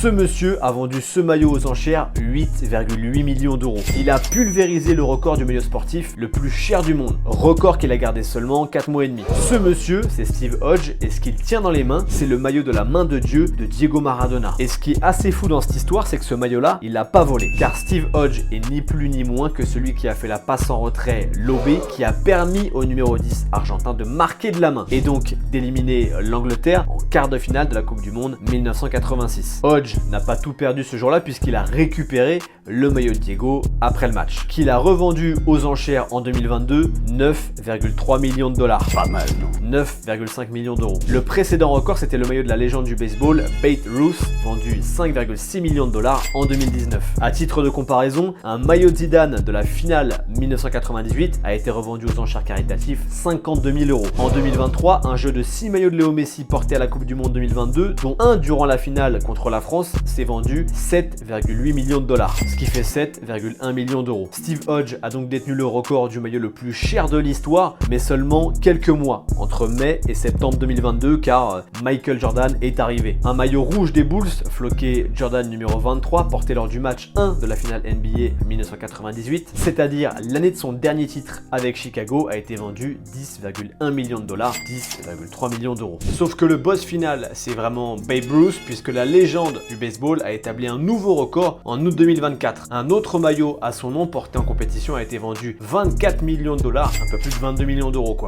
Ce monsieur a vendu ce maillot aux enchères 8,8 millions d'euros. Il a pulvérisé le record du maillot sportif le plus cher du monde, record qu'il a gardé seulement 4 mois et demi. Ce monsieur, c'est Steve Hodge, et ce qu'il tient dans les mains, c'est le maillot de la main de Dieu de Diego Maradona. Et ce qui est assez fou dans cette histoire, c'est que ce maillot-là, il l'a pas volé, car Steve Hodge est ni plus ni moins que celui qui a fait la passe en retrait lobée, qui a permis au numéro 10 argentin de marquer de la main, et donc d'éliminer l'Angleterre en quart de finale de la Coupe du Monde 1986. Hodge n'a pas tout perdu ce jour-là, puisqu'il a récupéré le maillot de Diego après le match, qu'il a revendu aux enchères en 2022 9,3 millions de dollars. Pas mal, non? 9,5 millions d'euros. Le précédent record, c'était le maillot de la légende du baseball, Babe Ruth, vendu 5,6 millions de dollars en 2019. À titre de comparaison, un maillot de Zidane de la finale 1998 a été revendu aux enchères caritatives 52 000 euros. En 2023, un jeu de 6 maillots de Léo Messi porté à la Coupe du Monde 2022, dont un durant la finale contre la France, s'est vendu 7,8 millions de dollars, ce qui fait 7,1 millions d'euros. Steve Hodge a donc détenu le record du maillot le plus cher de l'histoire, mais seulement quelques mois, entre mai et septembre 2022, car Michael Jordan est arrivé. Un maillot rouge des Bulls, floqué Jordan numéro 23, porté lors du match 1 de la finale NBA 1998, c'est-à-dire l'année de son dernier titre avec Chicago, a été vendu 10,1 millions de dollars, 10,3 millions d'euros. Sauf que le boss final, c'est vraiment Babe Ruth, puisque la légende du baseball a établi un nouveau record en août 2024. Un autre maillot à son nom porté en compétition a été vendu 24 millions de dollars, un peu plus de 22 millions d'euros quoi.